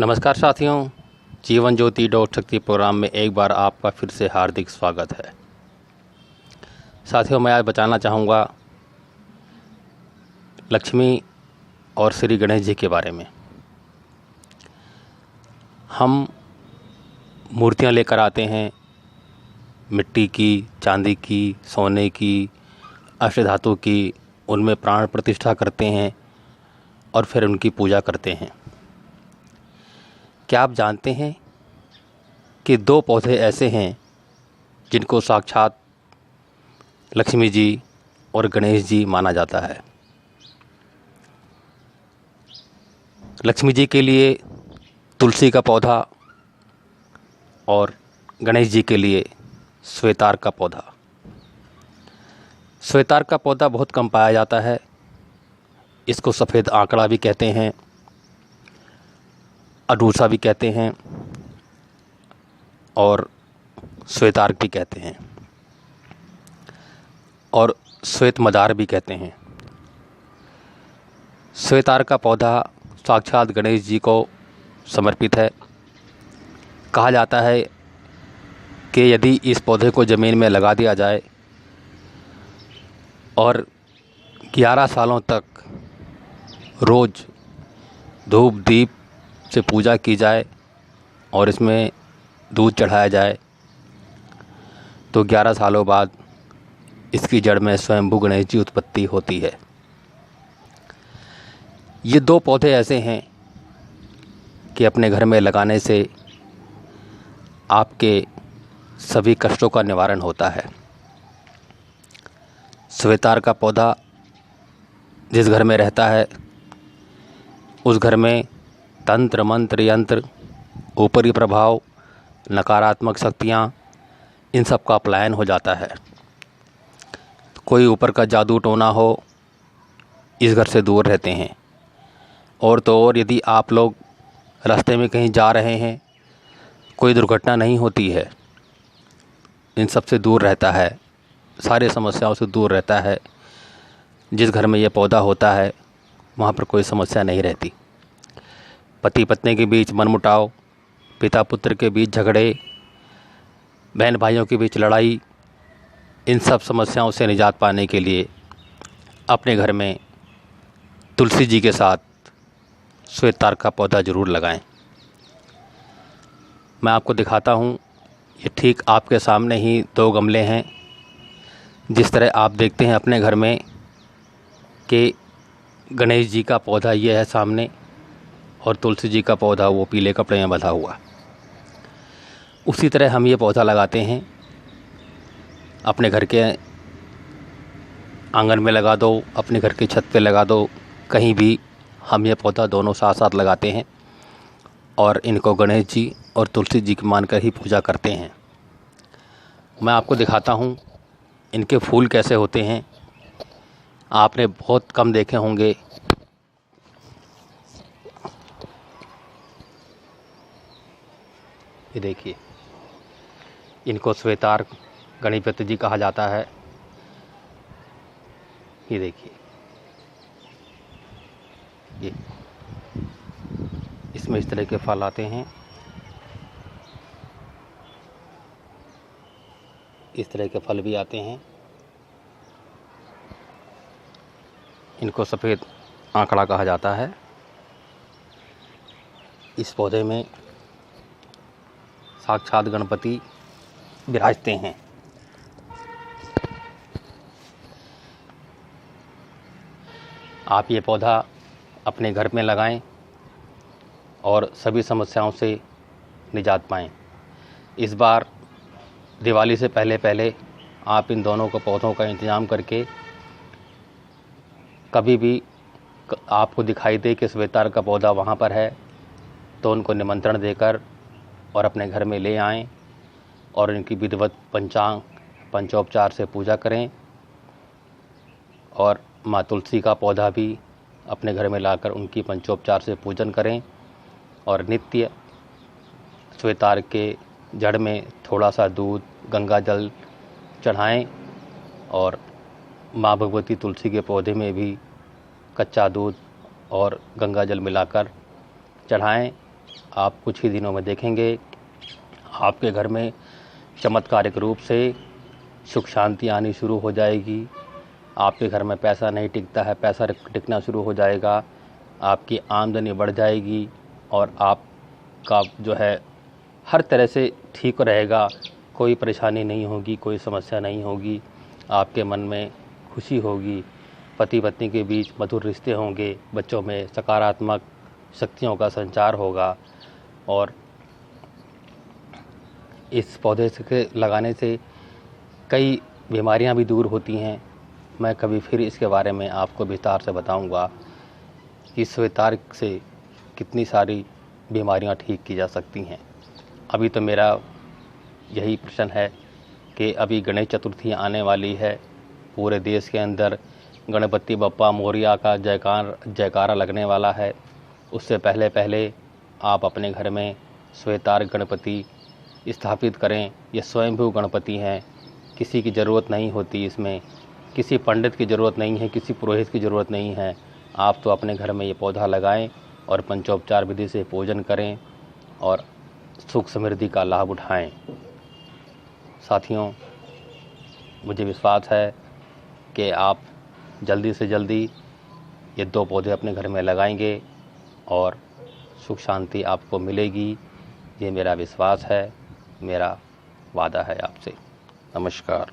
नमस्कार साथियों, जीवन ज्योति डॉट शक्ति प्रोग्राम में एक बार आपका फिर से हार्दिक स्वागत है। साथियों, मैं आज बताना चाहूँगा लक्ष्मी और श्री गणेश जी के बारे में। हम मूर्तियाँ लेकर आते हैं, मिट्टी की, चांदी की, सोने की, अष्टधातु की, उनमें प्राण प्रतिष्ठा करते हैं और फिर उनकी पूजा करते हैं। क्या आप जानते हैं कि दो पौधे ऐसे हैं जिनको साक्षात लक्ष्मी जी और गणेश जी माना जाता है। लक्ष्मी जी के लिए तुलसी का पौधा और गणेश जी के लिए श्वेतार का पौधा। श्वेतार का पौधा बहुत कम पाया जाता है। इसको सफ़ेद आंकड़ा भी कहते हैं, अडूसा भी कहते हैं और श्वेतार्क भी कहते हैं और श्वेत मदार भी कहते हैं। श्वेतार्क का पौधा साक्षात गणेश जी को समर्पित है। कहा जाता है कि यदि इस पौधे को ज़मीन में लगा दिया जाए और 11 सालों तक रोज़ धूप दीप से पूजा की जाए और इसमें दूध चढ़ाया जाए तो 11 सालों बाद इसकी जड़ में स्वयंभू गणेश जी उत्पत्ति होती है। ये दो पौधे ऐसे हैं कि अपने घर में लगाने से आपके सभी कष्टों का निवारण होता है। श्वेतार का पौधा जिस घर में रहता है उस घर में तंत्र मंत्र यंत्र, ऊपरी प्रभाव, नकारात्मक शक्तियाँ, इन सब का पलायन हो जाता है। कोई ऊपर का जादू टोना हो, इस घर से दूर रहते हैं। और तो और यदि आप लोग रास्ते में कहीं जा रहे हैं, कोई दुर्घटना नहीं होती है, इन सब से दूर रहता है, सारे समस्याओं से दूर रहता है। जिस घर में ये पौधा होता है वहाँ पर कोई समस्या नहीं रहती। पति पत्नी के बीच मनमुटाव, पिता पुत्र के बीच झगड़े, बहन भाइयों के बीच लड़ाई, इन सब समस्याओं से निजात पाने के लिए अपने घर में तुलसी जी के साथ श्वेतार का पौधा ज़रूर लगाएं। मैं आपको दिखाता हूँ, ये ठीक आपके सामने ही दो गमले हैं। जिस तरह आप देखते हैं अपने घर में कि गणेश जी का पौधा ये है सामने और तुलसी जी का पौधा वो पीले कपड़े में बंधा हुआ, उसी तरह हम ये पौधा लगाते हैं। अपने घर के आंगन में लगा दो, अपने घर की छत पे लगा दो, कहीं भी हम ये पौधा दोनों साथ साथ लगाते हैं और इनको गणेश जी और तुलसी जी की मानकर ही पूजा करते हैं। मैं आपको दिखाता हूँ इनके फूल कैसे होते हैं। आपने बहुत कम देखे होंगे। ये देखिए, इनको श्वेतार गणपति जी कहा जाता है। ये देखिए, ये इसमें इस तरह के फल आते हैं, इस तरह के फल भी आते हैं। इनको सफ़ेद आंकड़ा कहा जाता है। इस पौधे में साक्षात गणपति विराजते हैं। आप ये पौधा अपने घर में लगाएं और सभी समस्याओं से निजात पाएं। इस बार दिवाली से पहले पहले आप इन दोनों को पौधों का इंतज़ाम करके कभी भी आपको दिखाई दे कि श्वेतार का पौधा वहाँ पर है तो उनको निमंत्रण देकर और अपने घर में ले आएं और इनकी विधिवत पंचोपचार से पूजा करें। और माँ तुलसी का पौधा भी अपने घर में लाकर उनकी पंचोपचार से पूजन करें और नित्य श्वेतार के जड़ में थोड़ा सा दूध, गंगा जल चढ़ाएं और माँ भगवती तुलसी के पौधे में भी कच्चा दूध और गंगा जल मिलाकर चढ़ाएं आप कुछ ही दिनों में देखेंगे आपके घर में चमत्कारिक रूप से सुख शांति आनी शुरू हो जाएगी। आपके घर में पैसा नहीं टिकता है, पैसा टिकना शुरू हो जाएगा। आपकी आमदनी बढ़ जाएगी और आपका जो है हर तरह से ठीक रहेगा। कोई परेशानी नहीं होगी, कोई समस्या नहीं होगी। आपके मन में खुशी होगी, पति पत्नी के बीच मधुर रिश्ते होंगे, बच्चों में सकारात्मक शक्तियों का संचार होगा। और इस पौधे से लगाने से कई बीमारियां भी दूर होती हैं। मैं कभी फिर इसके बारे में आपको विस्तार से बताऊंगा कि श्वेतार्क से कितनी सारी बीमारियां ठीक की जा सकती हैं। अभी तो मेरा यही प्रश्न है कि अभी गणेश चतुर्थी आने वाली है। पूरे देश के अंदर गणपति बप्पा मोरया का जयकारा लगने वाला है। उससे पहले पहले आप अपने घर में श्वेतार्क गणपति स्थापित करें। ये स्वयंभू गणपति हैं, किसी की ज़रूरत नहीं होती इसमें, किसी पंडित की ज़रूरत नहीं है, किसी पुरोहित की ज़रूरत नहीं है। आप तो अपने घर में ये पौधा लगाएं और पंचोपचार विधि से पूजन करें और सुख समृद्धि का लाभ उठाएं। साथियों, मुझे विश्वास है कि आप जल्दी से जल्दी ये 2 पौधे अपने घर में लगाएंगे और सुख शांति आपको मिलेगी। ये मेरा विश्वास है, मेरा वादा है आपसे। नमस्कार।